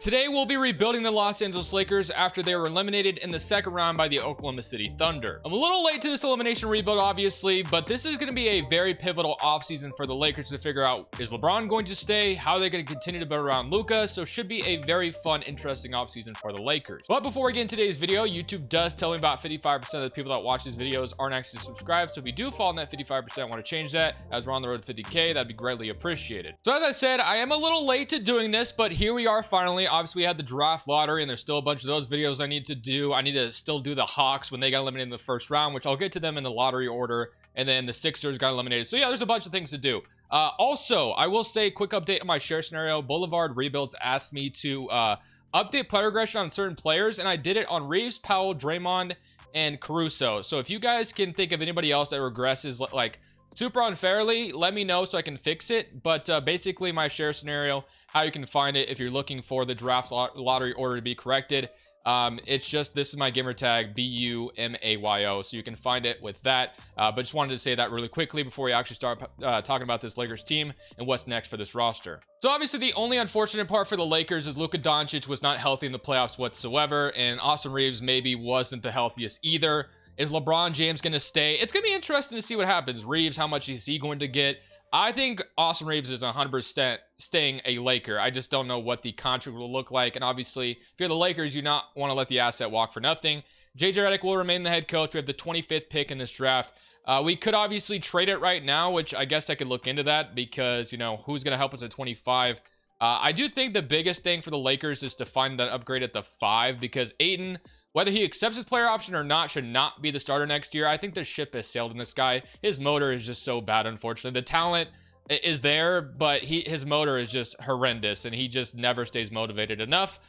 Today, we'll be rebuilding the Los Angeles Lakers after they were eliminated in the second round by the Oklahoma City Thunder. I'm a little late to this elimination rebuild, obviously, but this is going to be a very pivotal offseason for the Lakers to figure out, is LeBron going to stay? How are they going to continue to build around Luka? So should be a very fun, interesting offseason for the Lakers. But before we get into today's video, YouTube does tell me about 55% of the people that watch these videos aren't actually subscribed. So if you do fall in that 55%, want to change that as we're on the road to 50K, that'd be greatly appreciated. So as I said, I am a little late to doing this, but here we are finally. Obviously, we had the draft lottery, and there's still a bunch of those videos I need to do. I need to still do the Hawks when they got eliminated in the first round, which I'll get to them in the lottery order, and then the Sixers got eliminated. So yeah, there's a bunch of things to do. Also, I will say, quick update on my share scenario. Boulevard Rebuilds asked me to update player regression on certain players, and I did it on Reeves, Powell, Draymond, and Caruso. So if you guys can think of anybody else that regresses like super unfairly, let me know so I can fix it. But basically, my share scenario, how you can find it if you're looking for the draft lottery order to be corrected, it's just, this is my gamer tag, BUMAYO, so you can find it with that. But just wanted to say that really quickly before we actually start talking about this Lakers team and what's next for this roster. So obviously the only unfortunate part for the Lakers is Luka Doncic was not healthy in the playoffs whatsoever, and Austin Reeves maybe wasn't the healthiest either. Is LeBron James going to stay? It's going to be interesting to see what happens. Reeves, how much is he going to get? I think Austin Reeves is 100% staying a Laker. I just don't know what the contract will look like. And obviously, if you're the Lakers, you not want to let the asset walk for nothing. JJ Redick will remain the head coach. We have the 25th pick in this draft. We could obviously trade it right now, which I guess I could look into that because, you know, who's going to help us at 25? I do think the biggest thing for the Lakers is to find that upgrade at the 5, because Ayton, whether he accepts his player option or not, should not be the starter next year. I think the ship has sailed in this guy. His motor is just so bad, unfortunately. The talent is there, but his motor is just horrendous, and he just never stays motivated enough.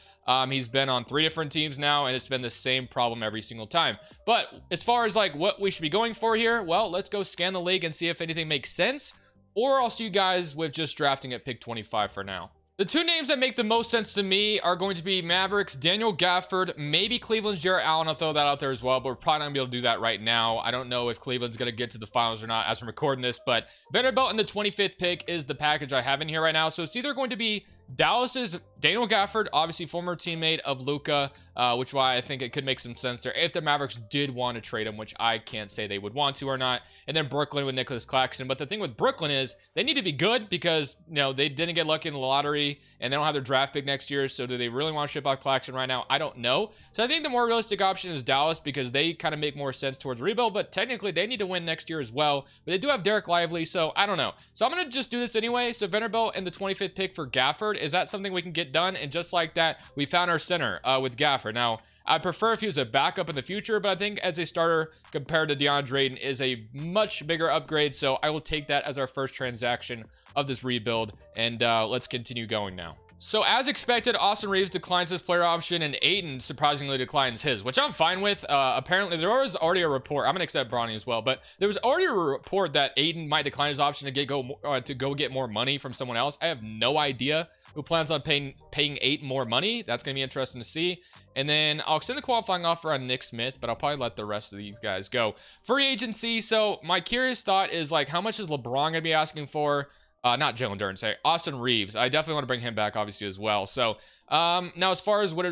He's been on 3 different teams now, and it's been the same problem every single time. But as far as like what we should be going for here, well, let's go scan the league and see if anything makes sense, or I'll see you guys with just drafting at pick 25 for now. The 2 names that make the most sense to me are going to be Mavericks, Daniel Gafford, maybe Cleveland's Jarrett Allen. I'll throw that out there as well, but we're probably not going to be able to do that right now. I don't know if Cleveland's going to get to the finals or not as I'm recording this, but Vanderbilt in the 25th pick is the package I have in here right now. So it's either going to be Dallas's Daniel Gafford, obviously former teammate of Luka, which why I think it could make some sense there if the Mavericks did want to trade him, which I can't say they would want to or not. And then Brooklyn with Nicholas Claxton. But the thing with Brooklyn is they need to be good because, you know, they didn't get lucky in the lottery and they don't have their draft pick next year. So do they really want to ship out Claxton right now? I don't know. So I think the more realistic option is Dallas because they kind of make more sense towards rebuild, but technically they need to win next year as well. But they do have Derek Lively, so I don't know. So I'm going to just do this anyway. So Vanderbilt in the 25th pick for Gafford. Is that something we can get done? And just like that, we found our center with Gafford. Now, I prefer if he was a backup in the future, but I think as a starter compared to DeAndre Ayton is a much bigger upgrade. So I will take that as our first transaction of this rebuild. And let's continue going now. So as expected, Austin Reeves declines his player option and Ayton surprisingly declines his, which I'm fine with. Apparently there was already a report. I'm gonna accept Bronny as well, but there was already a report that Ayton might decline his option to go get more money from someone else. I have no idea who plans on paying Ayton more money. That's gonna be interesting to see. And then I'll extend the qualifying offer on Nick Smith, but I'll probably let the rest of these guys go. Free agency. So my curious thought is like, how much is LeBron gonna be asking for? Not Jalen Durden, say Austin Reeves. I definitely want to bring him back, obviously, as well. So now as far as what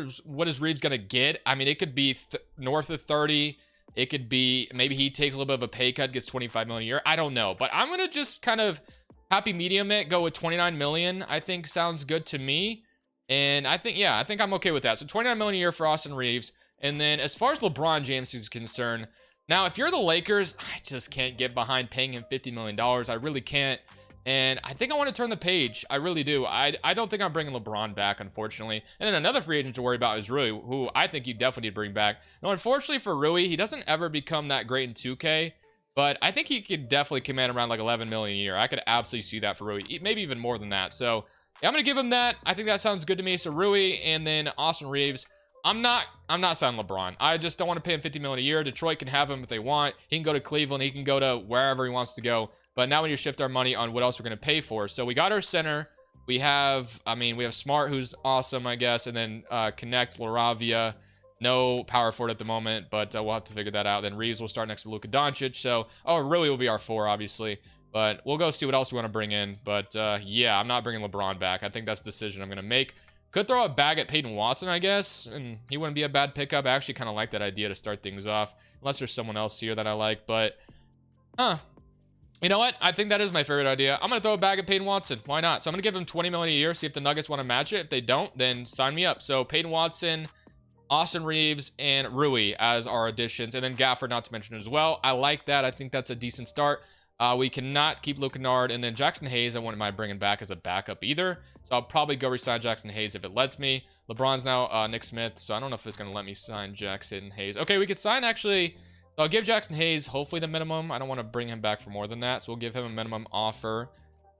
is Reeves gonna get, I mean, it could be north of 30. It could be maybe he takes a little bit of a pay cut, gets 25 million a year. I don't know, but I'm gonna just kind of happy medium it, go with 29 million. I think sounds good to me, and I think I'm okay with that. So 29 million a year for Austin Reeves. And then as far as LeBron James is concerned, now if you're the Lakers, I just can't get behind paying him $50 million. I really can't. And I think I want to turn the page. I really do. I don't think I'm bringing LeBron back, unfortunately. And then another free agent to worry about is Rui, who I think you definitely need to bring back. Now, unfortunately for Rui, he doesn't ever become that great in 2K, but I think he could definitely command around like 11 million a year. I could absolutely see that for Rui, maybe even more than that. So yeah, I'm going to give him that. I think that sounds good to me. So Rui and then Austin Reeves. I'm not signing LeBron. I just don't want to pay him $50 million a year. Detroit can have him if they want. He can go to Cleveland. He can go to wherever he wants to go. But now we need to shift our money on what else we're going to pay for. So we got our center. We have Smart, who's awesome, I guess. And then Connect, Laravia. No power forward at the moment, but we'll have to figure that out. Then Reeves will start next to Luka Doncic. So, Rui will be our 4, obviously. But we'll go see what else we want to bring in. But yeah, I'm not bringing LeBron back. I think that's the decision I'm going to make. Could throw a bag at Peyton Watson, I guess, and he wouldn't be a bad pickup. I actually kind of like that idea to start things off, unless there's someone else here that I like, but, you know what? I think that is my favorite idea. I'm going to throw a bag at Peyton Watson. Why not? So I'm going to give him $20 million a year, see if the Nuggets want to match it. If they don't, then sign me up. So Peyton Watson, Austin Reeves, and Rui as our additions, and then Gafford, not to mention as well. I like that. I think that's a decent start. We cannot keep Luka, and then Jackson Hayes I wouldn't mind bringing back as a backup either. So I'll probably go resign Jackson Hayes if it lets me. LeBron's now Nick Smith, so I don't know if it's going to let me sign Jackson Hayes. Okay, we could sign actually. So I'll give Jackson Hayes hopefully the minimum. I don't want to bring him back for more than that, so we'll give him a minimum offer.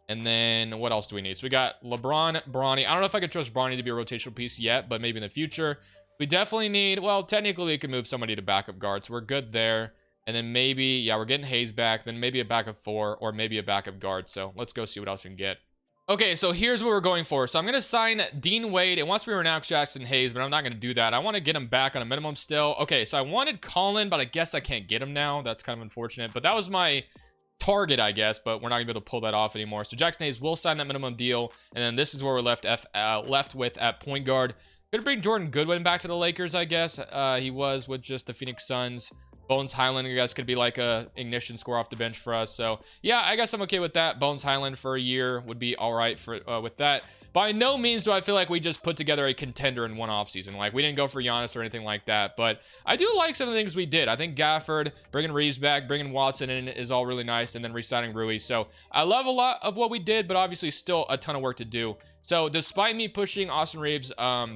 And then what else do we need? So we got LeBron, Bronny. I don't know if I could trust Bronny to be a rotational piece yet, but maybe in the future. We definitely need, well, technically we can move somebody to backup guard, so we're good there. And then maybe, yeah, we're getting Hayes back, then maybe a backup 4 or maybe a backup guard. So let's go see what else we can get. Okay, so here's what we're going for. So I'm going to sign Dean Wade. It wants me to renounce Jackson Hayes, but I'm not going to do that. I want to get him back on a minimum still. Okay, so I wanted Colin, but I guess I can't get him now. That's kind of unfortunate. But that was my target, I guess, but we're not going to be able to pull that off anymore. So Jackson Hayes will sign that minimum deal, and then this is where we're left with at point guard. Gonna bring Jordan Goodwin back to the Lakers, I guess. He was with just the Phoenix Suns. Bones Highland, I guess, could be like a ignition score off the bench for us. So yeah, I guess I'm okay with that. Bones Highland for a year would be all right for with that. By no means do I feel like we just put together a contender in one offseason. Like, we didn't go for Giannis or anything like that, but I do like some of the things we did. I think Gafford, bringing Reeves back, bringing Watson in is all really nice, and then re-signing Rui. So I love a lot of what we did, but obviously still a ton of work to do. So despite me pushing Austin Reeves'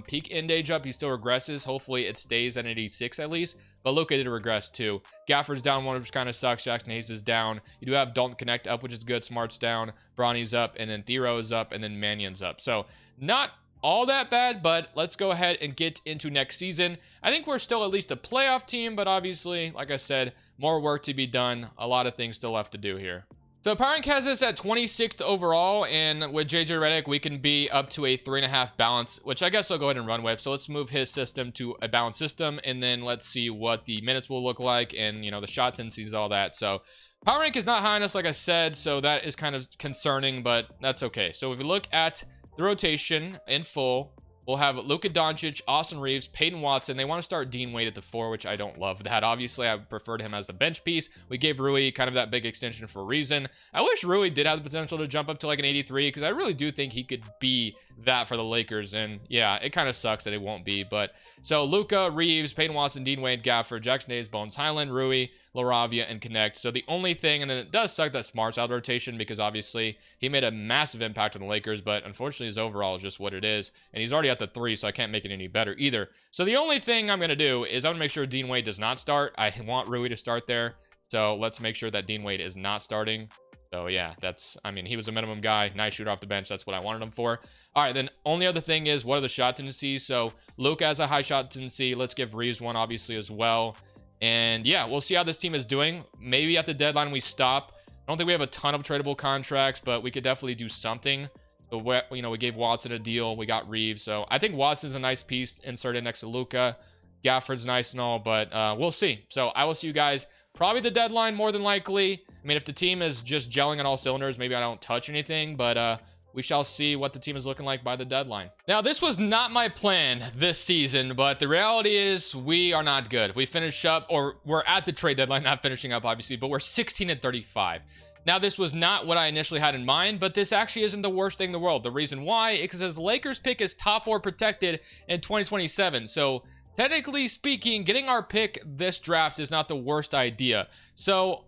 peak end age up, he still regresses. Hopefully it stays at 86 at least. But Luka did regress too. Gafford's down one, which kind of sucks. Jackson Hayes is down. You do have Dalton Connect up, which is good. Smart's down. Bronny's up, and then Thero is up, and then Mannion's up. So not all that bad, but let's go ahead and get into next season. I think we're still at least a playoff team, but obviously, like I said, more work to be done. A lot of things still left to do here. So Power Rank has us at 26th overall, and with JJ Redick, we can be up to a 3.5 balance, which I guess I'll go ahead and run with. So let's move his system to a balanced system, and then let's see what the minutes will look like, and, you know, the shot tendencies, all that. So Power Rank is not high on us, like I said, so that is kind of concerning, but that's okay. So if we look at the rotation in full, we'll have Luka Doncic, Austin Reeves, Peyton Watson. They want to start Dean Wade at the 4, which I don't love that. Obviously, I preferred him as a bench piece. We gave Rui kind of that big extension for a reason. I wish Rui did have the potential to jump up to like an 83, because I really do think he could be that for the Lakers. And yeah, it kind of sucks that it won't be. But so Luka, Reeves, Peyton Watson, Dean Wade, Gafford, Jackson Hayes, Bones Highland, Rui, Laravia, and Connect. So the only thing, and then it does suck that Smart's out of rotation, because obviously he made a massive impact on the Lakers, but unfortunately his overall is just what it is, and he's already at the 3, so I can't make it any better either. So the only thing I'm going to do is I'm going to make sure Dean Wade does not start. I want Rui to start there, so let's make sure that Dean Wade is not starting. So yeah, that's, I mean, he was a minimum guy, nice shooter off the bench. That's what I wanted him for. All right, then only other thing is, what are the shot tendencies? So Luke has a high shot tendency. Let's give Reeves one, obviously, as well. And yeah, we'll see how this team is doing. Maybe at the deadline we stop. I don't think we have a ton of tradable contracts, but we could definitely do something. So, you know, we gave Watson a deal. We got Reeves. So I think Watson's a nice piece inserted next to Luka. Gafford's nice and all, but we'll see. So I will see you guys probably the deadline, more than likely. I mean, if the team is just gelling on all cylinders, maybe I don't touch anything, but we shall see what the team is looking like by the deadline. Now, this was not my plan this season, but the reality is we are not good. We finished up, or we're at the trade deadline, not finishing up, obviously, but we're 16-35. Now, this was not what I initially had in mind, but this actually isn't the worst thing in the world. The reason why is because the Lakers pick is top 4 protected in 2027. So technically speaking, getting our pick this draft is not the worst idea. So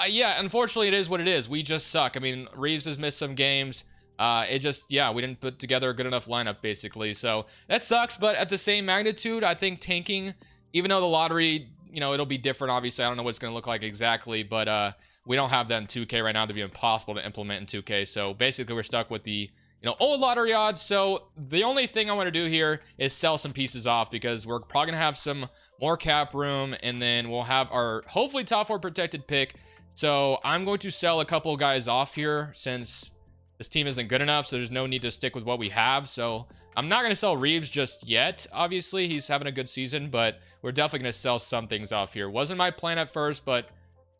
yeah, unfortunately, it is what it is. We just suck. I mean, Reeves has missed some games. It just, yeah, we didn't put together a good enough lineup, basically. So that sucks, but at the same magnitude, I think tanking, even though the lottery, you know, it'll be different, obviously. I don't know what it's going to look like exactly, but we don't have that in 2K right now. It'd be impossible to implement in 2K. So basically, we're stuck with the, you know, old lottery odds. So the only thing I want to do here is sell some pieces off, because we're probably going to have some more cap room, and then we'll have our hopefully top 4 protected pick. So I'm going to sell a couple of guys off here, since this team isn't good enough, so there's no need to stick with what we have. So I'm not going to sell Reeves just yet. Obviously, he's having a good season, but we're definitely going to sell some things off here. Wasn't my plan at first, but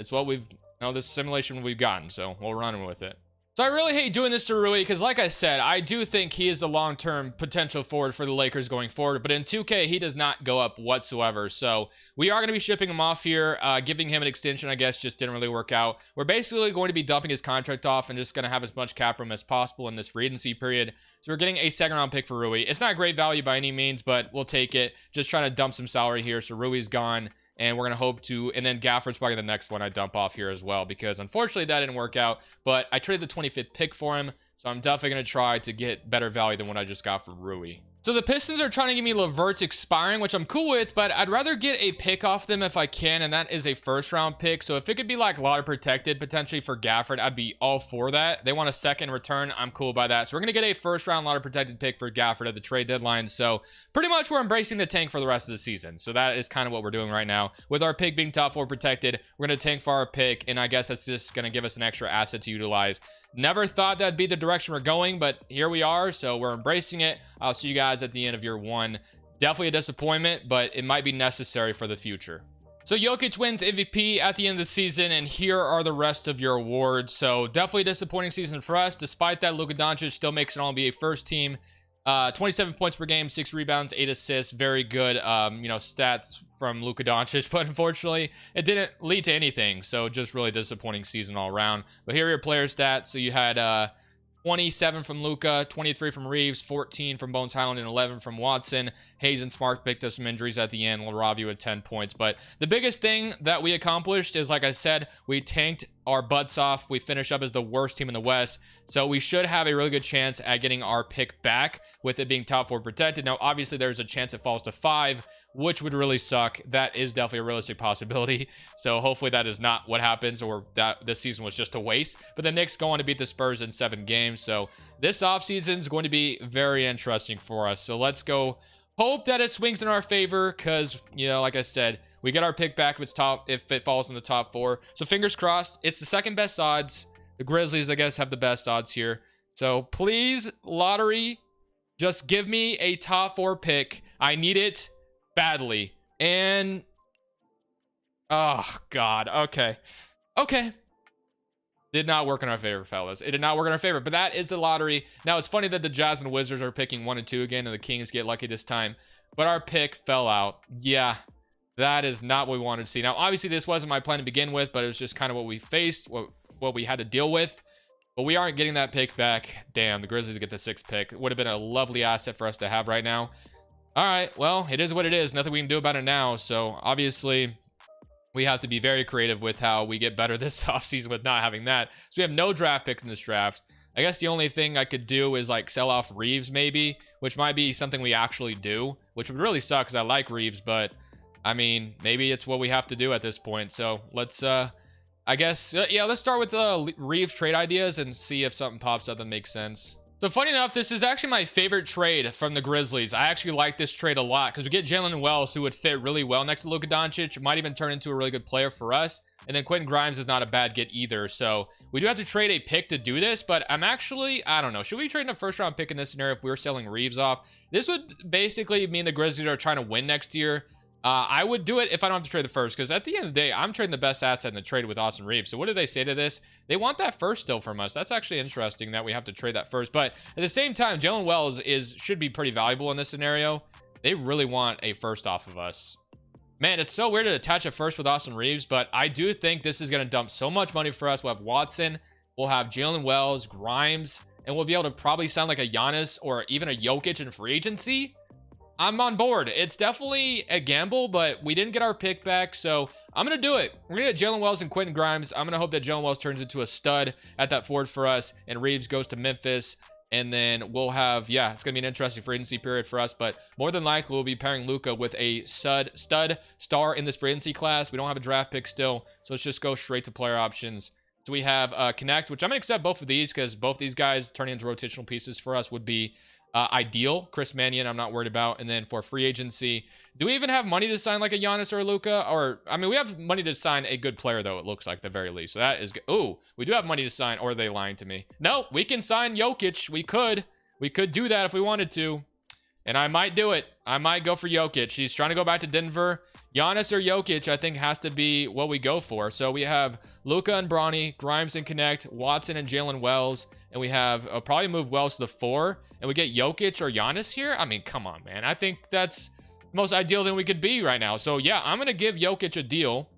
it's what we've, you know, this simulation we've gotten, so we'll run with it. So I really hate doing this to Rui because, like I said, I do think he is the long-term potential forward for the Lakers going forward. But in 2K, he does not go up whatsoever. So we are going to be shipping him off here. Giving him an extension, I guess, just didn't really work out. We're basically going to be dumping his contract off and just going to have as much cap room as possible in this free agency period. So we're getting a second-round pick for Rui. It's not great value by any means, but we'll take it. Just trying to dump some salary here. So Rui's gone. And we're going to hope to, and then Gafford's probably the next one I dump off here as well, because unfortunately that didn't work out, but I traded the 25th pick for him, so I'm definitely going to try to get better value than what I just got for Rui. So the Pistons are trying to give me LeVert's expiring, which I'm cool with, but I'd rather get a pick off them if I can, and that is a first-round pick. So if it could be like lottery protected potentially for Gafford, I'd be all for that. They want a second return. I'm cool by that. So we're going to get a first-round lottery protected pick for Gafford at the trade deadline. So pretty much we're embracing the tank for the rest of the season. So that is kind of what we're doing right now. With our pick being top 4 protected, we're going to tank for our pick, and I guess that's just going to give us an extra asset to utilize. Never thought that'd be the direction we're going, but here we are, so we're embracing it. I'll see you guys at the end of year 1. Definitely a disappointment, but it might be necessary for the future. So Jokic wins MVP at the end of the season, and here are the rest of your awards. So definitely a disappointing season for us. Despite that, Luka Doncic still makes an All-NBA first team. 27 points per game, 6 rebounds, 8 assists. Very good, stats from Luka Doncic, but unfortunately, it didn't lead to anything. So just really disappointing season all around. But here are your player stats. So you had 27 from Luka, 23 from Reeves, 14 from Bones Highland, and 11 from Watson. Hayes and Smart picked up some injuries at the end. LaRavia had 10 points. But the biggest thing that we accomplished is, like I said, we tanked our butts off. We finished up as the worst team in the West. So we should have a really good chance at getting our pick back with it being top 4 protected. Now, obviously, there's a chance it falls to 5, which would really suck. That is definitely a realistic possibility. So hopefully that is not what happens, or that this season was just a waste. But the Knicks go on to beat the Spurs in 7 games. So this offseason is going to be very interesting for us. So let's go hope that it swings in our favor, because, like I said, we get our pick back if it falls in the top 4. So fingers crossed. It's the second best odds. The Grizzlies, I guess, have the best odds here. So please, lottery, just give me a top 4 pick. I need it badly. And oh god, okay. Did not work in our favor, fellas. It did not work in our favor, but that is the lottery. Now, it's funny that the Jazz and Wizards are picking 1 and 2 again, and the Kings get lucky this time, but our pick fell out. Yeah, that is not what we wanted to see. Now, obviously, this wasn't my plan to begin with, but it was just kind of what we faced, what we had to deal with. But we aren't getting that pick back. Damn, the Grizzlies get the 6th pick. It would have been a lovely asset for us to have right now. All right, well, it is what it is. Nothing we can do about it now. So obviously, we have to be very creative with how we get better this offseason with not having that. So we have no draft picks in this draft. I guess the only thing I could do is like sell off Reeves maybe, which might be something we actually do, which would really suck because I like Reeves, but I mean, maybe it's what we have to do at this point. So let's, I guess, yeah, let's start with Reeves trade ideas and see if something pops up that makes sense. So funny enough, this is actually my favorite trade from the Grizzlies. I actually like this trade a lot because we get Jalen Wells, who would fit really well next to Luka Doncic. Might even turn into a really good player for us. And then Quentin Grimes is not a bad get either. So we do have to trade a pick to do this, but I'm actually, I don't know. Should we trade a first round pick in this scenario if we were selling Reeves off? This would basically mean the Grizzlies are trying to win next year. I would do it if I don't have to trade the first, because at the end of the day, I'm trading the best asset in the trade with Austin Reeves. So what do they say to this? They want that first still from us. That's actually interesting that we have to trade that first. But at the same time, Jalen Wells should be pretty valuable in this scenario. They really want a first off of us. Man, it's so weird to attach a first with Austin Reeves, but I do think this is going to dump so much money for us. We'll have Watson, we'll have Jalen Wells, Grimes, and we'll be able to probably sound like a Giannis or even a Jokic in free agency. I'm on board. It's definitely a gamble, but we didn't get our pick back, so I'm going to do it. We're going to get Jalen Wells and Quentin Grimes. I'm going to hope that Jalen Wells turns into a stud at that forward for us, and Reeves goes to Memphis, and then we'll have, yeah, it's going to be an interesting free agency period for us, but more than likely we'll be pairing Luka with a stud star in this free agency class. We don't have a draft pick still, so let's just go straight to player options. So we have Connect, which I'm going to accept both of these because both these guys turning into rotational pieces for us would be ideal. Chris Mannion, I'm not worried about. And then for free agency, do we even have money to sign like a Giannis or a Luka? Or, I mean, we have money to sign a good player, though, it looks like, at the very least. So that is good. Ooh, we do have money to sign, or are they lying to me? No, we can sign Jokic. We could do that if we wanted to. And I might do it. I might go for Jokic. He's trying to go back to Denver. Giannis or Jokic, I think, has to be what we go for. So we have Luka and Bronny, Grimes and Connect, Watson and Jalen Wells. And we have probably move Wells to the 4. And we get Jokic or Giannis here. I mean, come on, man. I think that's the most ideal thing we could be right now. So, yeah, I'm going to give Jokic a deal.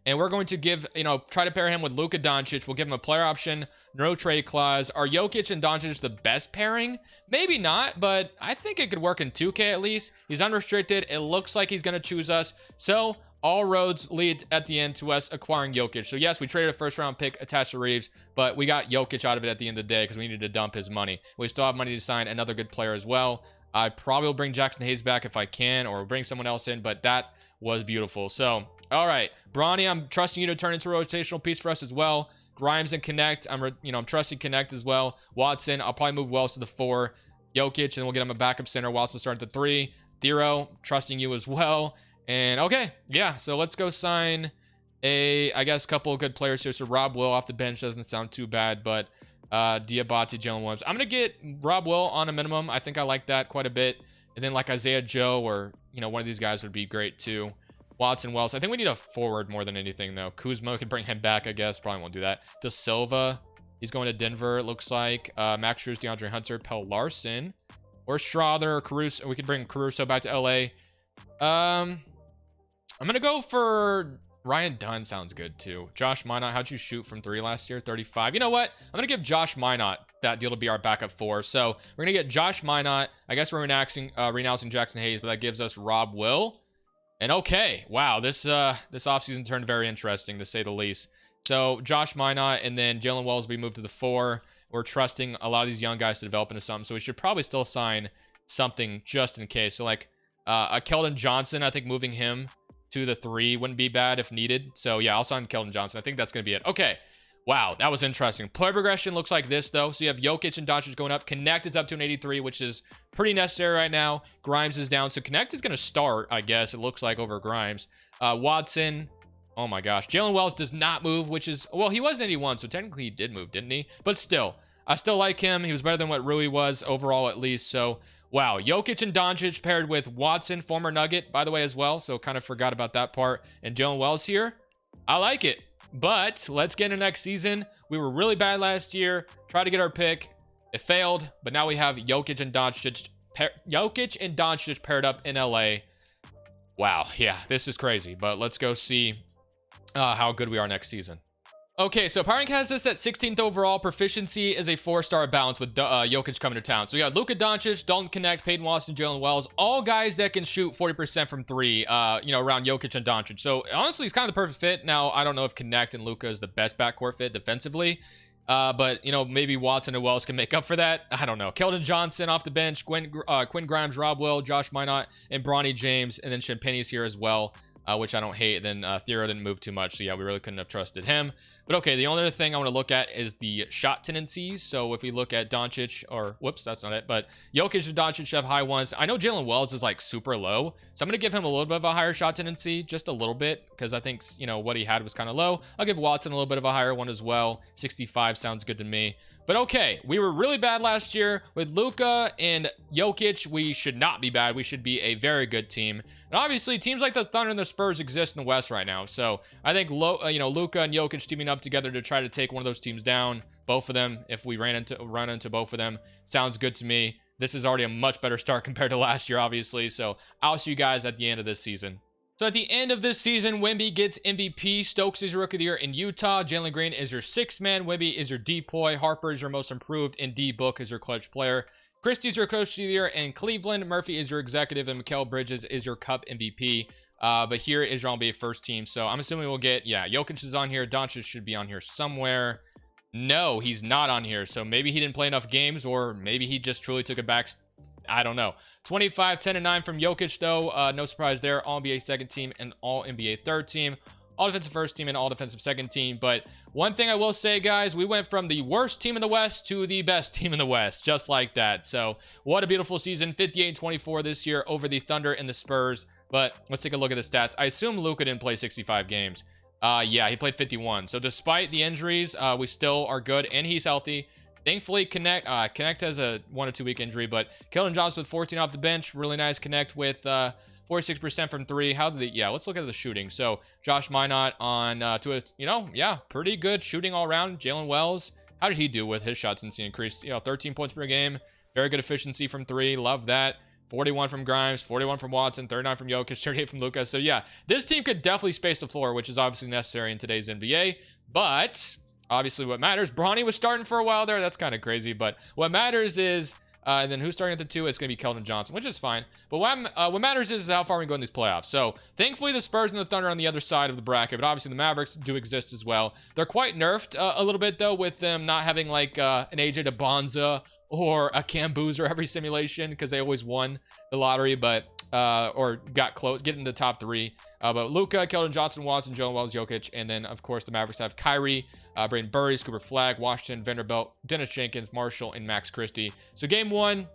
And we're going to give, try to pair him with Luka Doncic. We'll give him a player option, no trade clause. Are Jokic and Doncic the best pairing? Maybe not, but I think it could work in 2K at least. He's unrestricted. It looks like he's going to choose us. So all roads lead at the end to us acquiring Jokic. So yes, we traded a first round pick attached to Reeves, but we got Jokic out of it at the end of the day because we needed to dump his money. We still have money to sign another good player as well. I probably will bring Jackson Hayes back if I can, or bring someone else in, but that was beautiful. So, all right, Bronny, I'm trusting you to turn into a rotational piece for us as well. Grimes and Connect, I'm trusting Connect as well. Watson, I'll probably move Wells to the 4. Jokic, and we'll get him a backup center. Watson start at the 3. Thero, trusting you as well. And okay, yeah, so let's go sign I guess, couple of good players here. So Rob Will off the bench doesn't sound too bad, but Diabate, Jalen Williams. I'm going to get Rob Will on a minimum. I think I like that quite a bit. And then like Isaiah Joe or, one of these guys would be great too. Watson, Wells. I think we need a forward more than anything though. Kuzma can bring him back, I guess. Probably won't do that. De Silva, he's going to Denver, it looks like. Max Strus, DeAndre Hunter, Pell Larson, or Strother, or Caruso. We could bring Caruso back to LA. I'm going to go for Ryan Dunn. Sounds good too. Josh Minot, how'd you shoot from 3 last year? 35. You know what? I'm going to give Josh Minot that deal to be our backup 4. So we're going to get Josh Minot. I guess we're renouncing Jackson Hayes, but that gives us Rob Will. And okay, wow, this offseason turned very interesting to say the least. So Josh Minot and then Jalen Wells will be moved to the 4. We're trusting a lot of these young guys to develop into something, so we should probably still sign something just in case. So like a Keldon Johnson, I think moving him to the 3 wouldn't be bad if needed. So yeah, I'll sign Keldon Johnson. I think that's going to be it. Okay. Wow, that was interesting. Player progression looks like this, though. So you have Jokic and Doncic going up. Connect is up to an 83, which is pretty necessary right now. Grimes is down. So Connect is going to start, I guess, it looks like, over Grimes. Watson, oh my gosh. Jalen Wells does not move, which is, well, he was an 81, so technically he did move, didn't he? But still, I still like him. He was better than what Rui was overall, at least. So, wow. Jokic and Doncic paired with Watson, former Nugget, by the way, as well. So kind of forgot about that part. And Jalen Wells here. I like it. But let's get into next season. We were really bad last year. Tried to get our pick. It failed. But now we have Jokic and Doncic paired up in LA. Wow. Yeah, this is crazy. But let's go see how good we are next season. Okay, so Power Rank has this at 16th overall. Proficiency is a 4-star balance with Jokic coming to town. So we got Luka Doncic, Dalton Connect, Peyton Watson, Jalen Wells, all guys that can shoot 40% from 3, around Jokic and Doncic. So honestly, it's kind of the perfect fit. Now, I don't know if Connect and Luka is the best backcourt fit defensively, but maybe Watson and Wells can make up for that. I don't know. Keldon Johnson off the bench, Quinn Grimes, Rob Will, Josh Minot, and Bronny James, and then Champagne's here as well. Which I don't hate. Then Thero didn't move too much, so yeah, we really couldn't have trusted him. But okay, the only other thing I want to look at is the shot tendencies. So if we look at Doncic, or whoops, that's not it, but Jokic and Doncic have high ones. I know Jalen Wells is like super low, so I'm going to give him a little bit of a higher shot tendency, just a little bit, because I think, what he had was kind of low. I'll give Watson a little bit of a higher one as well. 65 sounds good to me. But okay, we were really bad last year. With Luka and Jokic, we should not be bad. We should be a very good team. And obviously, teams like the Thunder and the Spurs exist in the West right now. So I think, Luka and Jokic teaming up together to try to take one of those teams down, both of them, if we run into both of them, sounds good to me. This is already a much better start compared to last year, obviously. So I'll see you guys at the end of this season. So at the end of this season, Wemby gets MVP. Stokes is your Rookie of the Year in Utah. Jalen Green is your 6th man. Wemby is your DPOY. Harper is your most improved. And D-Book is your clutch player. Christie is your Coach of the Year in Cleveland. Murphy is your executive. And Mikal Bridges is your Cup MVP. But here is your NBA first team. So I'm assuming we'll get, Jokic is on here. Doncic should be on here somewhere. No, he's not on here. So maybe he didn't play enough games, or maybe he just truly took it back. I don't know. 25, 10, and 9 from Jokic, though. No surprise there. All-NBA second team and All-NBA third team. All-defensive first team and all-defensive second team. But one thing I will say, guys, we went from the worst team in the West to the best team in the West, just like that. So what a beautiful season. 58-24 this year over the Thunder and the Spurs. But let's take a look at the stats. I assume Luka didn't play 65 games. Yeah, he played 51. So despite the injuries, we still are good, and he's healthy. Thankfully, Connect has a 1 or 2 week injury, but Keldon Johnson with 14 off the bench. Really nice. Connect with 46% from 3. Yeah, let's look at the shooting. So Josh Minot on pretty good shooting all around. Jalen Wells, how did he do with his shot since he increased? 13 points per game. Very good efficiency from 3. Love that. 41 from Grimes, 41 from Watson, 39 from Jokic, 38 from Luka. So yeah, this team could definitely space the floor, which is obviously necessary in today's NBA. But obviously what matters, Bronny was starting for a while there. That's kind of crazy. But what matters is, and then who's starting at the 2? It's going to be Keldon Johnson, which is fine. But what matters is how far we go in these playoffs. So thankfully the Spurs and the Thunder are on the other side of the bracket. But obviously the Mavericks do exist as well. They're quite nerfed a little bit, though, with them not having like an AJ DeBonza or a Cam Boozer every simulation, because they always won the lottery, but or got close, getting the top 3. But Luka, Keldon Johnson, Watson, Jalen Wells, Jokic, and then of course the Mavericks have Kyrie, Braden Burry, Cooper Flagg, Washington, Vanderbilt, Dennis Jenkins, Marshall, and Max Christie. So game 1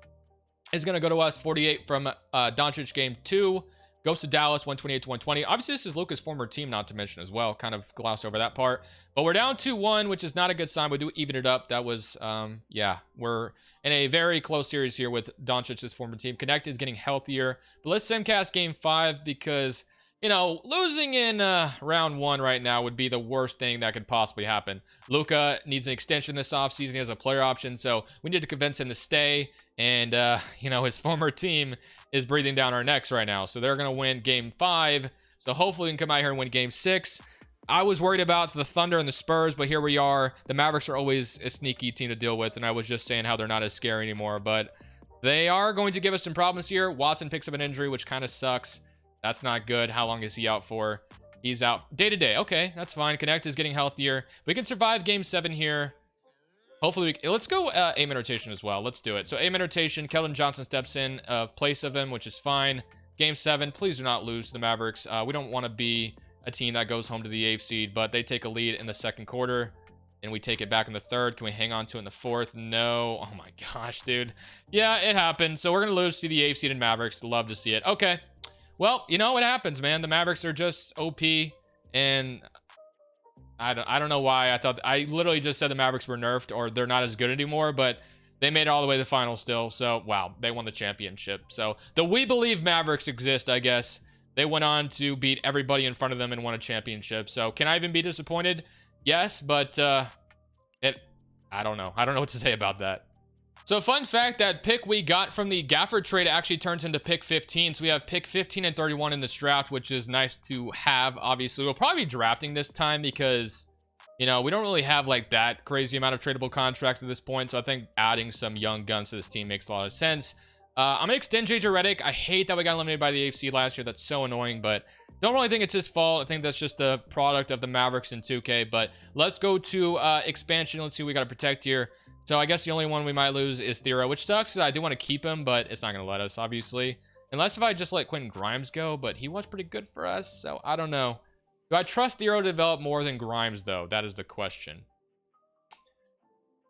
is going to go to us. 48 from Doncic. Game 2 goes to Dallas, 128 to 120. Obviously, this is Luka's former team, not to mention as well. Kind of gloss over that part. But we're down 2-1, which is not a good sign. We do even it up. That was, we're in a very close series here with Doncic's former team. Connect is getting healthier. But let's simcast game 5 because, losing in round 1 right now would be the worst thing that could possibly happen. Luka needs an extension this offseason. He has a player option, so we need to convince him to stay. And, his former team is breathing down our necks right now. So they're going to win game 5. So hopefully we can come out here and win game 6. I was worried about the Thunder and the Spurs, but here we are. The Mavericks are always a sneaky team to deal with, and I was just saying how they're not as scary anymore. But they are going to give us some problems here. Watson picks up an injury, which kind of sucks. That's not good. How long is he out for? He's out day to day. Okay, that's fine. Connect is getting healthier. We can survive game 7 here. Hopefully, let's go aim rotation as well. Let's do it. So aim rotation. Keldon Johnson steps in of place of him, which is fine. Game 7, please do not lose to the Mavericks. We don't want to be a team that goes home to the 8th seed, but they take a lead in the 2nd quarter, and we take it back in the 3rd. Can we hang on to it in the 4th? No. Oh my gosh, dude. Yeah, it happened. So we're going to lose to the 8th seed in Mavericks. Love to see it. Okay. Well, what happens, man. The Mavericks are just OP, and I don't know why. I literally just said the Mavericks were nerfed or they're not as good anymore, but they made it all the way to the final still. So, wow, they won the championship. So, the We Believe Mavericks exist, I guess. They went on to beat everybody in front of them and won a championship. So, can I even be disappointed? Yes, but I don't know. I don't know what to say about that. So, fun fact, that pick we got from the Gafford trade actually turns into pick 15. So, we have pick 15 and 31 in this draft, which is nice to have. Obviously, we'll probably be drafting this time because, we don't really have like that crazy amount of tradable contracts at this point. So, I think adding some young guns to this team makes a lot of sense. I'm going to extend JJ Redick. I hate that we got eliminated by the AFC last year. That's so annoying, but don't really think it's his fault. I think that's just a product of the Mavericks in 2K. But let's go to expansion. Let's see what we got to protect here. So I guess the only one we might lose is Thero, which sucks because I do want to keep him, but it's not going to let us, obviously. Unless if I just let Quentin Grimes go, but he was pretty good for us, so I don't know. Do I trust Thero to develop more than Grimes, though? That is the question.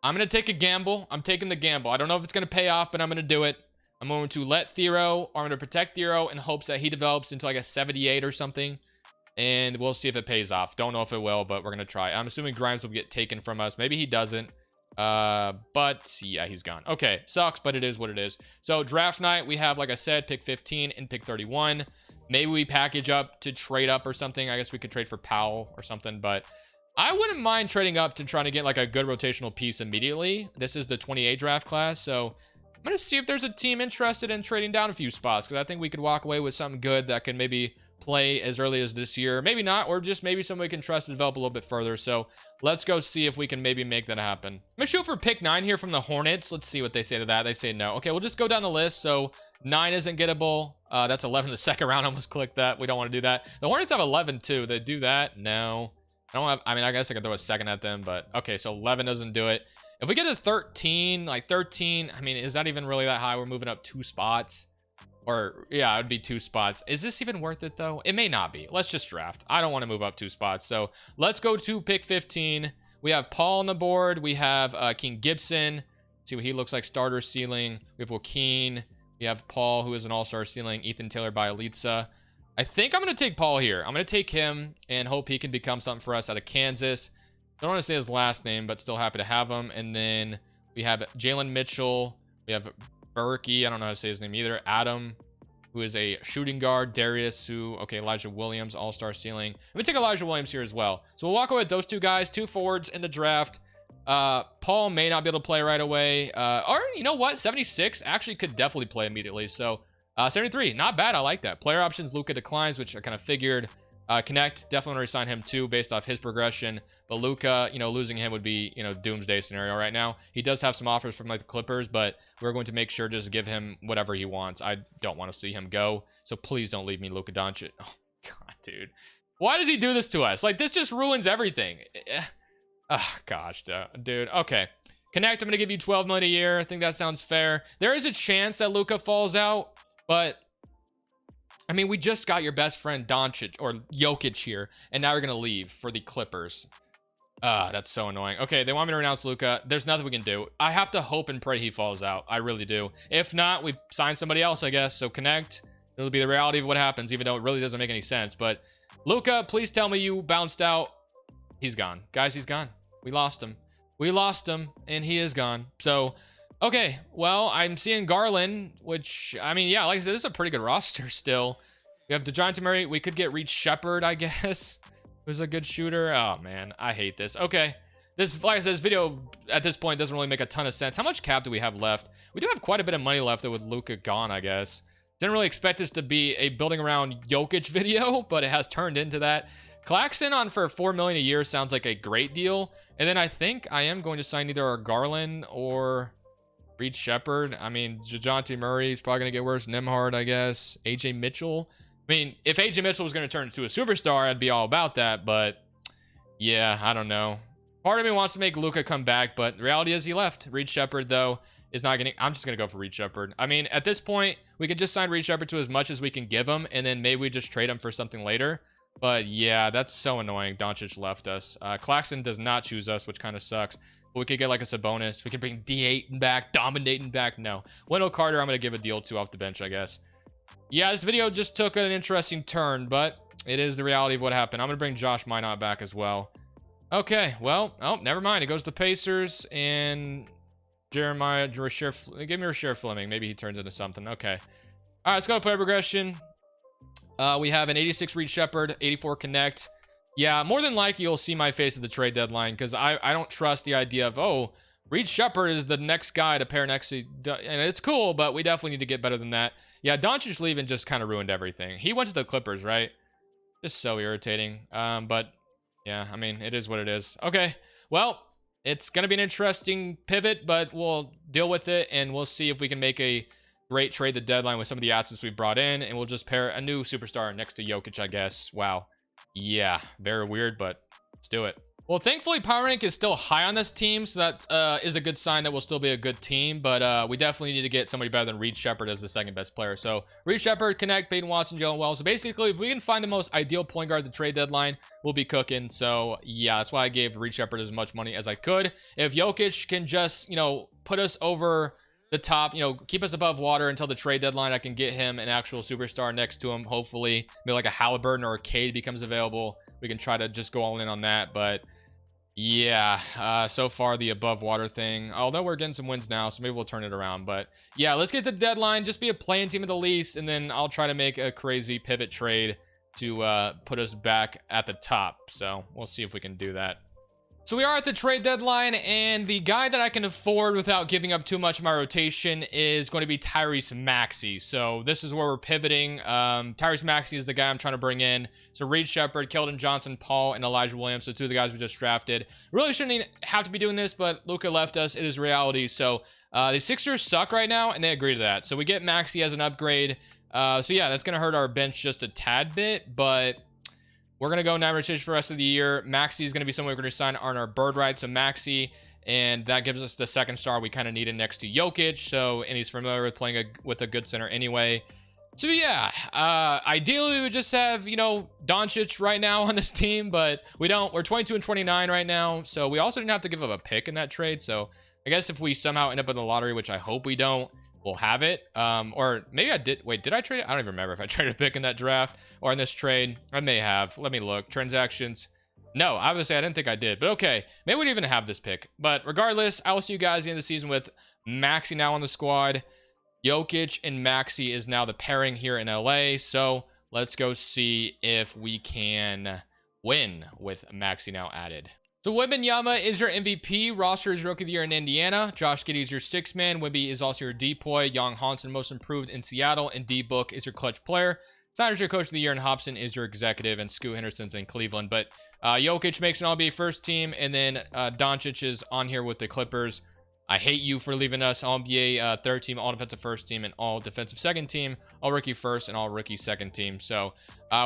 I'm going to take a gamble. I'm taking the gamble. I don't know if it's going to pay off, but I'm going to do it. I'm going to let Thero, or I'm going to protect Thero in hopes that he develops into like a 78 or something. And we'll see if it pays off. Don't know if it will, but we're going to try. I'm assuming Grimes will get taken from us. Maybe he doesn't. But yeah, he's gone. Okay, sucks, but it is what it is. So draft night, we have, like I said, pick 15 and pick 31. Maybe we package up to trade up or something. I guess we could trade for Powell or something, but I wouldn't mind trading up to try to get like a good rotational piece immediately. This is the 28 draft class, so I'm going to see if there's a team interested in trading down a few spots, because I think we could walk away with something good that can maybe play as early as this year. Maybe not, or just maybe somebody we can trust to develop a little bit further. So let's go see if we can maybe make that happen. I'm going to shoot for pick 9 here from the Hornets. Let's see what they say to that. They say no. Okay, we'll just go down the list. So 9 isn't gettable. That's 11 in the 2nd round. I almost clicked that. We don't want to do that. The Hornets have 11 too. They do that? No. I guess I could throw a 2nd at them, but okay, so 11 doesn't do it. If we get to 13, like 13, I mean, is that even really that high? We're moving up 2 spots. Or, yeah, it would be 2 spots. Is this even worth it, though? It may not be. Let's just draft. I don't want to move up 2 spots. So, let's go to pick 15. We have Paul on the board. We have King Gibson. Let's see what he looks like. Starter ceiling. We have Joaquin. We have Paul, who is an all-star ceiling. Ethan Taylor by Elitsa. I think I'm going to take Paul here. I'm going to take him and hope he can become something for us out of Kansas. I don't want to say his last name, but still happy to have him. And then We have Jalen Mitchell. We have Berkey. I don't know how to say his name either. Adam, who is a shooting guard. Darius, okay, Elijah Williams, all-star ceiling. Let me take Elijah Williams here as well. So we'll walk away with those two guys, 2 forwards in the draft. Paul may not be able to play right away. Or you know what? 76 actually could definitely play immediately. So 73, not bad. I like that. Player options, Luka declines, which I kind of figured. Connect, definitely want to resign him too based off his progression. But Luka, losing him would be, doomsday scenario right now. He does have some offers from like the Clippers, but we're going to make sure just give him whatever he wants. I don't want to see him go. So please don't leave me Luka Doncic. Oh, God, dude. Why does he do this to us? Like, this just ruins everything. Oh, gosh, dude. Okay. Connect, I'm going to give you $12 million a year. I think that sounds fair. There is a chance that Luka falls out, but I mean, we just got your best friend Doncic or Jokic here, and now we're going to leave for the Clippers. That's so annoying. Okay, they want me to renounce Luka. There's nothing we can do. I have to hope and pray he falls out. I really do. If not, we sign somebody else, I guess. So Connect. It'll be the reality of what happens, even though it really doesn't make any sense. But Luka, please tell me you bounced out. He's gone. Guys, he's gone. We lost him. We lost him, and he is gone. So, okay. Well, I'm seeing Garland, which, I mean, yeah, like I said, this is a pretty good roster still. We have DeJounte Murray. We could get Reed Shepherd, I guess, who's a good shooter. Oh, man, I hate this. Okay. This, like I said, this video at this point doesn't really make a ton of sense. How much cap do we have left? We do have quite a bit of money left though with Luka gone, I guess. Didn't really expect this to be a building around Jokic video, but it has turned into that. Claxton on for $4 million a year sounds like a great deal. And then I think I am going to sign either a Garland or Reed Shepherd. I mean, DeJounte Murray is probably going to get worse. Nembhard, I guess. AJ Mitchell. I mean, if AJ Mitchell was going to turn into a superstar, I'd be all about that. But yeah, I don't know. Part of me wants to make Luka come back, but the reality is he left. Reed Shepherd, though, is not getting... I'm just going to go for Reed Shepherd. I mean, at this point, we can just sign Reed Shepherd to as much as we can give him, and then maybe we just trade him for something later. But yeah, that's so annoying. Doncic left us. Claxton does not choose us, which kind of sucks. But we could get like a Sabonis. We could bring D8 back, dominating back. No. Wendell Carter, I'm going to give a deal to off the bench, I guess. Yeah, this video just took an interesting turn, but it is the reality of what happened. I'm going to bring Josh Minot back as well. Okay, well, oh, never mind. It goes to Pacers and Jeremiah Rasheer. Give me Rasheer Fleming. Maybe he turns into something. Okay. All right, let's go to player progression. We have an 86 Reed Shepherd, 84 Connect. Yeah, more than likely you'll see my face at the trade deadline because I don't trust the idea of, oh, Reed Shepherd is the next guy to pair next to, and it's cool, but we definitely need to get better than that. Yeah, Doncic leaving just kind of ruined everything. He went to the Clippers, right? Just so irritating. But yeah, I mean, it is what it is. Okay, well, it's going to be an interesting pivot, but we'll deal with it, and we'll see if we can make a great trade the deadline with some of the assets we brought in, and we'll just pair a new superstar next to Jokic, I guess. Wow. Yeah, very weird, but let's do it. Well, thankfully, power rank is still high on this team, so that is a good sign that we'll still be a good team, but we definitely need to get somebody better than Reed Shepherd as the second best player. So, Reed Shepherd, Connect, Peyton Watson, Jalen Wells. So, basically, if we can find the most ideal point guard at the trade deadline, we'll be cooking. So, yeah, that's why I gave Reed Shepherd as much money as I could. If Jokic can just, put us over the top, keep us above water until the trade deadline, I can get him an actual superstar next to him. Hopefully, maybe like a Halliburton or a Cade becomes available. We can try to just go all in on that, but yeah, so far the above water thing, although we're getting some wins now, so maybe we'll turn it around. But yeah, let's get to the deadline, just be a playing team at the least, and then I'll try to make a crazy pivot trade to put us back at the top. So we'll see if we can do that. So we are at the trade deadline, and the guy that I can afford without giving up too much of my rotation is going to be Tyrese Maxey. So this is where we're pivoting. Tyrese Maxey is the guy I'm trying to bring in. So Reed Shepherd, Keldon Johnson, Paul, and Elijah Williams. So two of the guys we just drafted. Really shouldn't even have to be doing this, but Luka left us. It is reality. So the Sixers suck right now, and they agree to that. So we get Maxey as an upgrade. So yeah, that's going to hurt our bench just a tad bit, but we're going to go 9 rotation for the rest of the year. Maxey is going to be someone we're going to sign on our bird right. So Maxey, and that gives us the second star we kind of needed next to Jokic. So, and he's familiar with playing with a good center anyway. So yeah, ideally we would just have, Doncic right now on this team, but we don't. We're 22 and 29 right now. So we also didn't have to give up a pick in that trade. So I guess if we somehow end up in the lottery, which I hope we don't, we'll have it. Or maybe I did. Wait, did I trade it? I don't even remember if I traded a pick in that draft or in this trade. I may have. Let me look. Transactions. No, obviously I didn't think I did, but okay. Maybe we didn't even have this pick. But regardless, I will see you guys at the end of the season with Maxey now on the squad. Jokic and Maxey is now the pairing here in LA. So let's go see if we can win with Maxey now added. So Wembanyama is your MVP. Roster is Rookie of the Year in Indiana. Josh Giddey is your sixth man. Wemby is also your depoy. Young Hansen, most improved in Seattle. And D-Book is your clutch player. Snyder's your coach of the year, and Hobson is your executive, and Scoot Henderson's in Cleveland. But Jokic makes an all-NBA first team, and then Doncic is on here with the Clippers. I hate you for leaving us. All-NBA third team, all-defensive first team, and all-defensive second team, all-rookie first, and all-rookie second team. So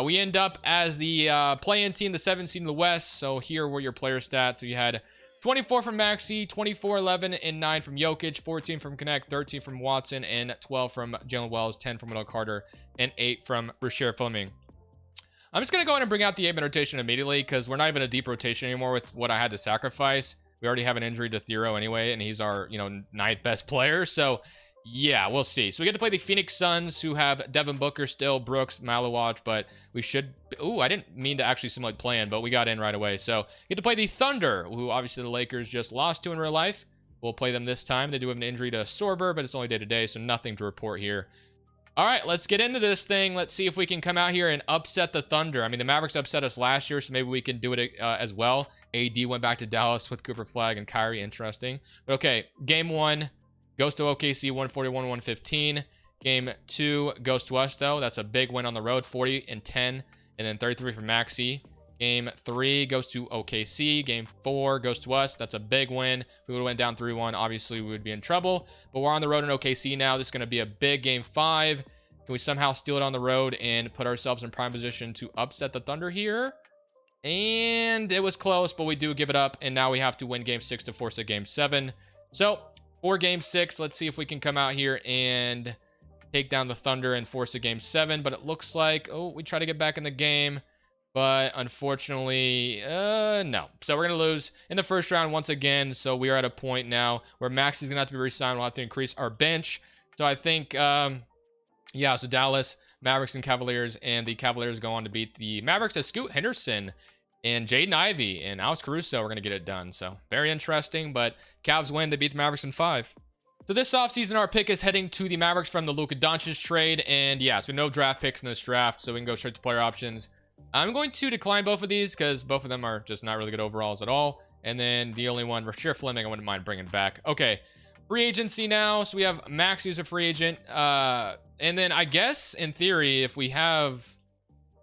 we end up as the play-in team, the 7th seed in the West. So here were your player stats. So you had 24 from Maxey, 24, 11, and 9 from Jokic, 14 from Connect, 13 from Watson, and 12 from Jalen Wells, 10 from Wendell Carter, and 8 from Rasheer Fleming. I'm just going to go ahead and bring out the 8-man rotation immediately because we're not even a deep rotation anymore with what I had to sacrifice. We already have an injury to Thero anyway, and he's our, 9th best player. So, yeah, we'll see. So we get to play the Phoenix Suns, who have Devin Booker still, Brooks, Malawach, but we should... Ooh, I didn't mean to actually simulate playing, but we got in right away. So get to play the Thunder, who obviously the Lakers just lost to in real life. We'll play them this time. They do have an injury to Sorber, but it's only day-to-day, so nothing to report here. All right, let's get into this thing. Let's see if we can come out here and upset the Thunder. I mean, the Mavericks upset us last year, so maybe we can do it as well. AD went back to Dallas with Cooper Flag and Kyrie. Interesting. But okay, game 1 goes to OKC, 141-115. Game 2 goes to us, though. That's a big win on the road, 40-10, and then 33 for Maxey. Game 3 goes to OKC. Game 4 goes to us. That's a big win. If we would have went down 3-1, obviously we would be in trouble. But we're on the road in OKC now. This is going to be a big game 5. Can we somehow steal it on the road and put ourselves in prime position to upset the Thunder here? And it was close, but we do give it up. And now we have to win game 6 to force a game 7. So for game 6, let's see if we can come out here and take down the Thunder and force a game 7. But it looks like, we try to get back in the game. But unfortunately, no. So we're going to lose in the first round once again. So we are at a point now where Max is going to have to be re-signed. We'll have to increase our bench. So I think, yeah, so Dallas, Mavericks, and Cavaliers. And the Cavaliers go on to beat the Mavericks as Scoot Henderson and Jaden Ivey and Alex Caruso. We're going to get it done. So very interesting. But Cavs win. They beat the Mavericks in 5. So this offseason, our pick is heading to the Mavericks from the Luka Doncic trade. And yeah, so no draft picks in this draft. So we can go straight to player options. I'm going to decline both of these because both of them are just not really good overalls at all. And then the only one, Rasheer Fleming, I wouldn't mind bringing back. Okay, free agency now. So we have Maxey as a free agent. And then I guess in theory, if we have...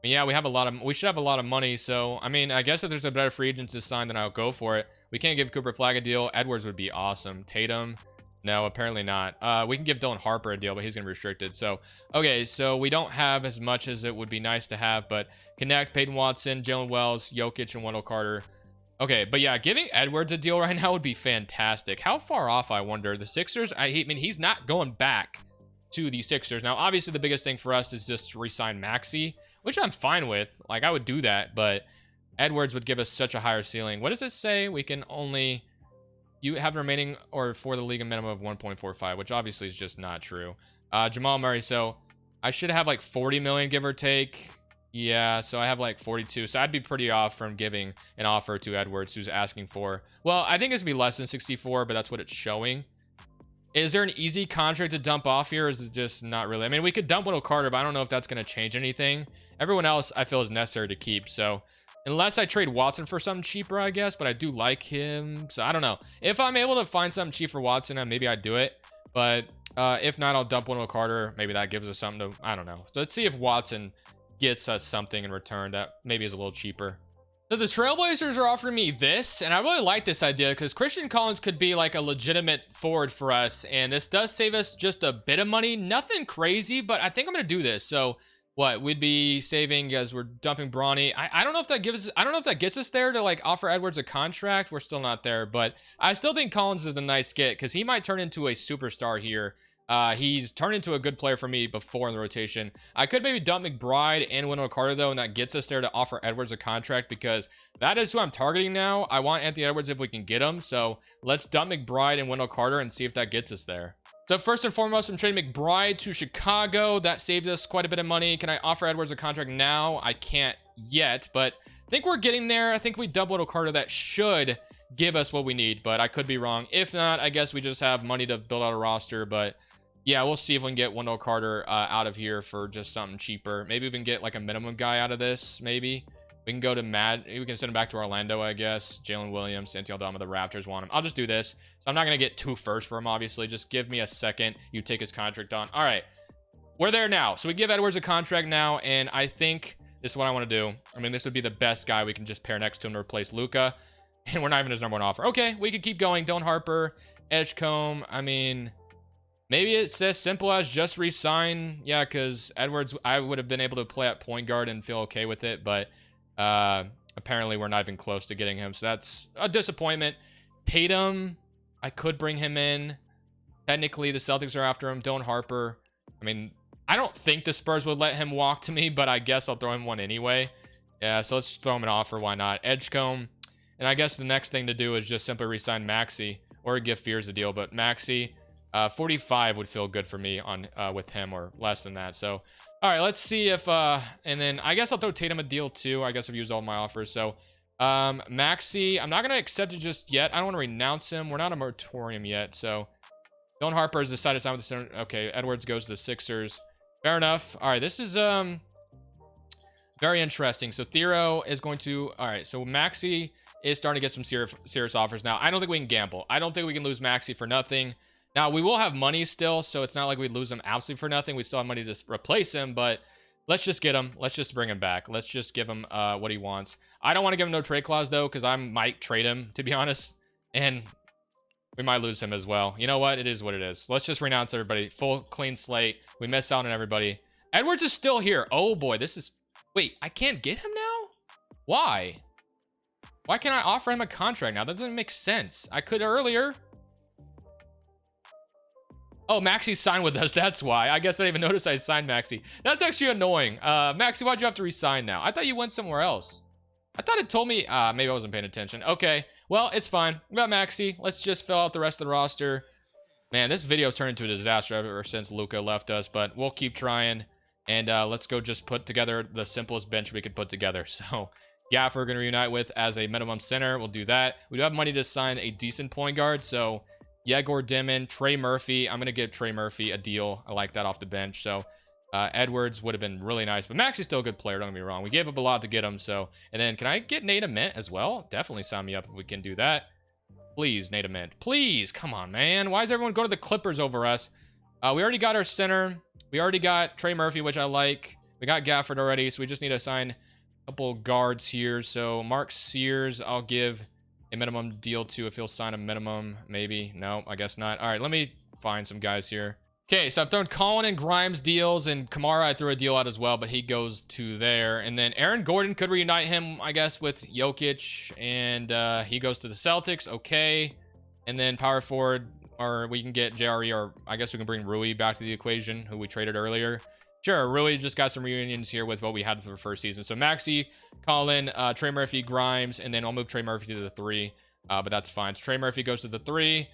Yeah, we should have a lot of money. So, I mean, I guess if there's a better free agent to sign, then I'll go for it. We can't give Cooper Flag a deal. Edwards would be awesome. Tatum... No, apparently not. We can give Dylan Harper a deal, but he's going to be restricted. So, okay, so we don't have as much as it would be nice to have, but Connect, Peyton Watson, Jalen Wells, Jokic, and Wendell Carter. Okay, but yeah, giving Edwards a deal right now would be fantastic. How far off, I wonder? The Sixers, I mean, he's not going back to the Sixers. Now, obviously, the biggest thing for us is just to re-sign Maxey, which I'm fine with. Like, I would do that, but Edwards would give us such a higher ceiling. What does it say? We can only... You have remaining or for the league a minimum of 1.45, which obviously is just not true. Jamal Murray, so I should have like 40 million, give or take. Yeah, so I have like 42. So I'd be pretty off from giving an offer to Edwards, who's asking for... Well, I think it's going to be less than 64, but that's what it's showing. Is there an easy contract to dump off here, or is it just not really? I mean, we could dump Wendell Carter, but I don't know if that's going to change anything. Everyone else I feel is necessary to keep, so... Unless I trade Watson for something cheaper, I guess, but I do like him. So I don't know. If I'm able to find something cheap for Watson, maybe I'd do it. But if not, I'll dump Wendell Carter. Maybe that gives us something to, I don't know. So let's see if Watson gets us something in return that maybe is a little cheaper. So the Trailblazers are offering me this, and I really like this idea because Christian Collins could be like a legitimate forward for us. And this does save us just a bit of money. Nothing crazy, but I think I'm going to do this. So... What we'd be saving as we're dumping Bronny. I don't know if that gives. I don't know if that gets us there to like offer Edwards a contract. We're still not there, but I still think Collins is a nice get because he might turn into a superstar here. He's turned into a good player for me before in the rotation. I could maybe dump McBride and Wendell Carter though, and that gets us there to offer Edwards a contract because that is who I'm targeting now. I want Anthony Edwards if we can get him. So let's dump McBride and Wendell Carter and see if that gets us there. So first and foremost, I'm trading McBride to Chicago. That saves us quite a bit of money. Can I offer Edwards a contract now? I can't yet, but I think we're getting there. I think we doubled a Carter that should give us what we need, but I could be wrong. If not, I guess we just have money to build out a roster, but yeah, we'll see if we can get Wendell Carter out of here for just something cheaper. Maybe we can get like a minimum guy out of this. Maybe we can go to we can send him back to Orlando, I guess. Jalen Williams, Santi Aldama, the Raptors want him. I'll just do this. So I'm not going to get 2 firsts for him, obviously. Just give me a second. You take his contract on. All right. We're there now. So we give Edwards a contract now, and I think this is what I want to do. I mean, this would be the best guy we can just pair next to him to replace Luka. And we're not even his #1 offer. Okay, we could keep going. Don Harper, Edgecombe. I mean, maybe it's as simple as just re-sign. Yeah, because Edwards, I would have been able to play at point guard and feel okay with it, but apparently we're not even close to getting him, so that's a disappointment. Tatum, I could bring him in. Technically, the Celtics are after him. Don Harper, I mean, I don't think the Spurs would let him walk to me, but I guess I'll throw him one anyway. Yeah, so let's throw him an offer. Why not? Edgecombe. And I guess the next thing to do is just simply re-sign Maxey or give Fears a deal. But Maxey, 45 would feel good for me on with him, or less than that. So, all right, let's see if... and then I guess I'll throw Tatum a deal too. I guess I've used all my offers. So, Maxey, I'm not going to accept it just yet. I don't want to renounce him. We're not a moratorium yet. So, Don Harper has decided to sign with the center. Okay, Edwards goes to the Sixers. Fair enough. All right, this is very interesting. So, Thero is going to... All right, so Maxey is starting to get some serious offers now. I don't think we can gamble. I don't think we can lose Maxey for nothing. Now, we will have money still, so it's not like we lose him absolutely for nothing. We still have money to replace him, but let's just get him. Let's just bring him back. Let's just give him what he wants. I don't want to give him no trade clause, though, because I might trade him, to be honest, and we might lose him as well. You know what? It is what it is. Let's just renounce everybody. Full, clean slate. We miss out on everybody. Edwards is still here. Oh, boy. This is... Wait, I can't get him now? Why? Why can't I offer him a contract now? That doesn't make sense. I could earlier. Oh, Maxey signed with us. That's why. I guess I didn't even notice I signed Maxey. That's actually annoying. Maxey, why'd you have to resign now? I thought you went somewhere else. I thought it told me... maybe I wasn't paying attention. Okay. Well, it's fine. We got Maxey. Let's just fill out the rest of the roster. Man, this video's turned into a disaster ever since Luka left us, but we'll keep trying. And let's go just put together the simplest bench we could put together. So... Gaff we're going to reunite with as a minimum center. We'll do that. We do have money to sign a decent point guard. So, Yegor Dimon, Trey Murphy. I'm going to give Trey Murphy a deal. I like that off the bench. So, Edwards would have been really nice. But Maxey's still a good player. Don't get me wrong. We gave up a lot to get him. So, and then can I get Nate Mint as well? Definitely sign me up if we can do that. Please, Nate Mint. Please. Come on, man. Why does everyone go to the Clippers over us? We already got our center. We already got Trey Murphy, which I like. We got Gafford already. So, we just need to sign... couple guards here. So Mark Sears, I'll give a minimum deal to if he'll sign a minimum. Maybe. No, I guess not. All right, let me find some guys here. Okay, so I've thrown Colin and Grimes deals, and Kamara I threw a deal out as well, but he goes to there. And then Aaron Gordon could reunite him, I guess, with Jokic, and he goes to the Celtics. Okay. And then power forward, or we can get JRE, or I guess we can bring Rui back to the equation, who we traded earlier. Sure, Rui just got some reunions here with what we had for the first season. So Maxey, Colin, Trey Murphy, Grimes, and then I'll move Trey Murphy to the 3. But that's fine. So Trey Murphy goes to the 3.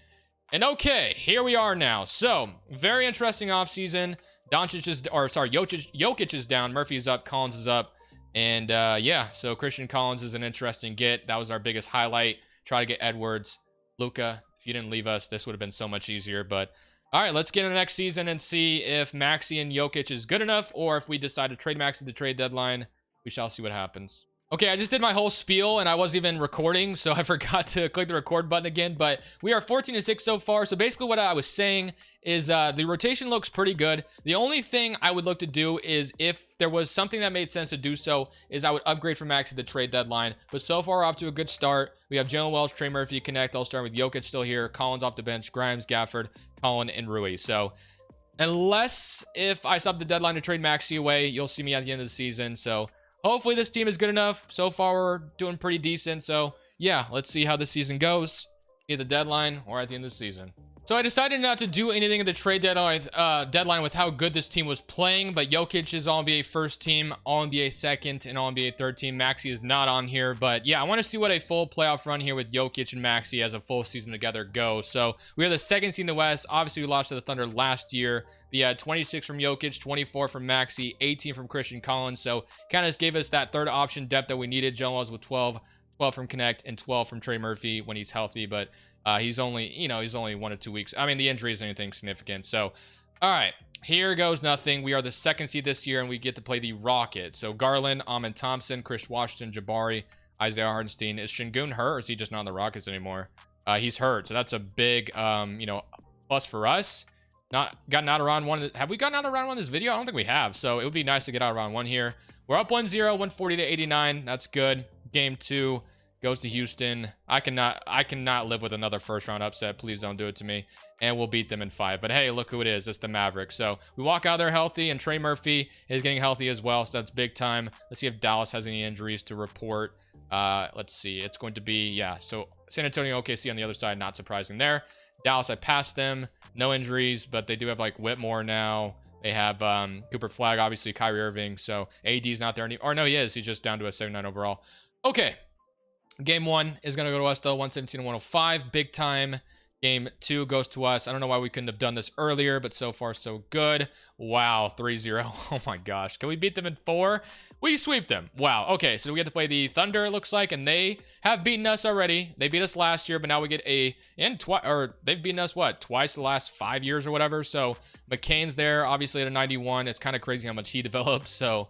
And okay, here we are now. So, very interesting offseason. Jokic is down, Murphy's up, Collins is up. And yeah, so Christian Collins is an interesting get. That was our biggest highlight. Try to get Edwards. Luka, if you didn't leave us, this would have been so much easier, but... All right, let's get into next season and see if Maxey and Jokic is good enough, or if we decide to trade Maxey at the trade deadline. We shall see what happens. Okay, I just did my whole spiel, and I wasn't even recording, so I forgot to click the record button again, but we are 14-6 so far. So basically what I was saying is the rotation looks pretty good. The only thing I would look to do is, if there was something that made sense to do so, is I would upgrade for Maxey at the trade deadline. But so far, off to a good start. We have Jalen Wells, Trey Murphy connect. I'll start with Jokic still here, Collins off the bench, Grimes, Gafford, Colin, and Rui. So unless if I stop the deadline to trade Maxey away, you'll see me at the end of the season. So hopefully this team is good enough. So far, we're doing pretty decent. So yeah, let's see how the season goes. Either the deadline or at the end of the season. So I decided not to do anything at the trade deadline with how good this team was playing, but Jokic is All-NBA first team, All-NBA second, and All-NBA third team. Maxey is not on here, but yeah, I want to see what a full playoff run here with Jokic and Maxey as a full season together goes. So we are the second seed in the West. Obviously, we lost to the Thunder last year. We had 26 from Jokic, 24 from Maxey, 18 from Christian Collins. So kind of just gave us that third option depth that we needed. Joe was with 12 from Connect, and 12 from Trey Murphy when he's healthy, but he's only, he's only 1 or 2 weeks. I mean, the injury isn't anything significant. So, all right, here goes nothing. We are the second seed this year, and we get to play the Rockets. So, Garland, Amin Thompson, Chris Washington, Jabari, Isaiah Hardenstein. Is Şengün hurt, or is he just not on the Rockets anymore? He's hurt, so that's a big, plus for us. Not gotten out of round one. Have we gotten out of round one in this video? I don't think we have. So, it would be nice to get out of round one here. We're up 1-0, 140 to 89. That's good. Game 2. Goes to Houston. I cannot live with another first round upset. Please don't do it to me. And we'll beat them in 5. But hey, look who it is. It's the Mavericks. So we walk out there healthy, and Trey Murphy is getting healthy as well. So that's big time. Let's see if Dallas has any injuries to report. Let's see. It's going to be, yeah. So San Antonio, OKC on the other side. Not surprising there. Dallas, I passed them. No injuries, but they do have like Whitmore now. They have Cooper Flag, obviously Kyrie Irving. So AD's not there anymore. Or no, he is. He's just down to a 79 overall. Okay. Game 1 is going to go to us, though, 117 to 105. Big time. Game 2 goes to us. I don't know why we couldn't have done this earlier, but so far, so good. Wow, 3-0. Oh, my gosh. Can we beat them in 4? We sweep them. Wow. Okay, so we get to play the Thunder, it looks like, and they have beaten us already. They beat us last year, but now we get they've beaten us, what, twice the last 5 years or whatever. So McCain's there, obviously, at a 91. It's kind of crazy how much he develops, so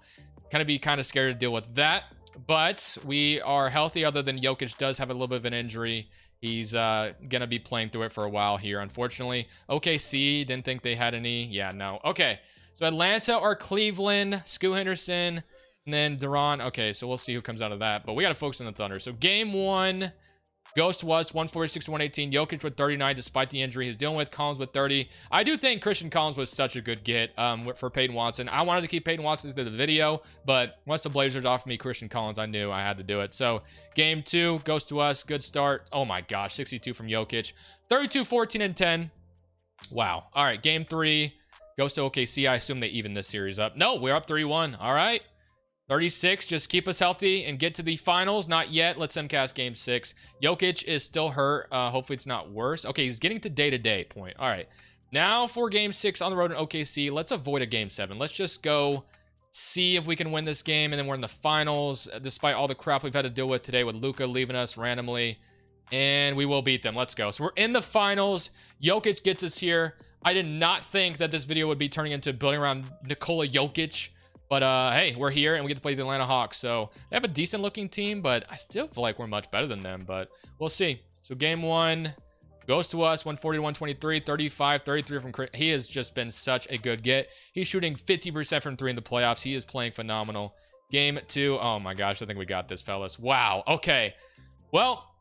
be kind of scared to deal with that. But we are healthy, other than Jokic does have a little bit of an injury. He's going to be playing through it for a while here, unfortunately. OKC, didn't think they had any. Yeah, no. Okay, so Atlanta or Cleveland, Scoot Henderson, and then Duran. Okay, so we'll see who comes out of that. But we got to focus on the Thunder. So game 1 goes to us, 146 to 118. Jokic with 39, despite the injury he's dealing with. Collins with 30. I do think Christian Collins was such a good get for Peyton Watson. I wanted to keep Peyton Watson to the video, but once the Blazers offered me Christian Collins, I knew I had to do it. So game 2 goes to us. Good start. Oh my gosh, 62 from Jokic. 32, 14, and 10. Wow. All right, game 3 goes to OKC. I assume they even this series up. No, we're up 3-1. All right. 36, just keep us healthy and get to the finals. Not yet. Let's MCAS game 6. Jokic is still hurt. Hopefully it's not worse. Okay, he's getting to day-to-day point. All right. Now for game 6 on the road in OKC. Let's avoid a game 7. Let's just go see if we can win this game, and then we're in the finals, despite all the crap we've had to deal with today with Luka leaving us randomly. And we will beat them. Let's go. So we're in the finals. Jokic gets us here. I did not think that this video would be turning into building around Nikola Jokic. But, hey, we're here, and we get to play the Atlanta Hawks. So, they have a decent-looking team, but I still feel like we're much better than them. But we'll see. So, game 1 goes to us, 140 to 123, 35, 33 from Chris. He has just been such a good get. He's shooting 50% from 3 in the playoffs. He is playing phenomenal. Game 2. Oh, my gosh. I think we got this, fellas. Wow. Okay. Well,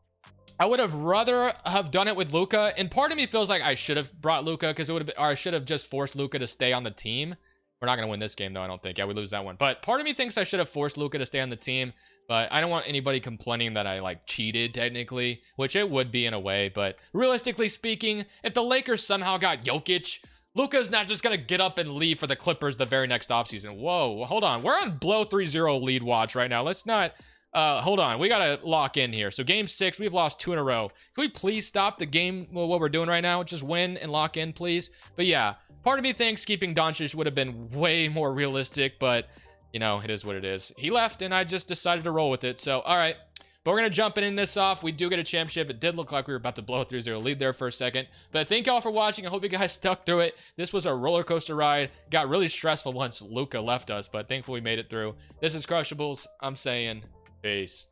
I would have rather have done it with Luka. And part of me feels like I should have brought Luka, because it would have been, or I should have just forced Luka to stay on the team. We're not going to win this game, though, I don't think. Yeah, we lose that one. But part of me thinks I should have forced Luka to stay on the team. But I don't want anybody complaining that I, cheated, technically. Which it would be in a way. But realistically speaking, if the Lakers somehow got Jokic, Luka's not just going to get up and leave for the Clippers the very next offseason. Whoa, hold on. We're on blow 3-0 lead watch right now. Let's not... hold on. We got to lock in here. So game 6, we've lost 2 in a row. Can we please stop the game, what we're doing right now? Just win and lock in, please. But yeah, part of me thinks keeping Doncic would have been way more realistic, but, it is what it is. He left, and I just decided to roll with it. So, all right. But we're going to jump in this off. We do get a championship. It did look like we were about to blow a 3-0 lead there for a second. But thank y'all for watching. I hope you guys stuck through it. This was a roller coaster ride. Got really stressful once Luka left us, but thankfully we made it through. This is Crushables. I'm saying peace.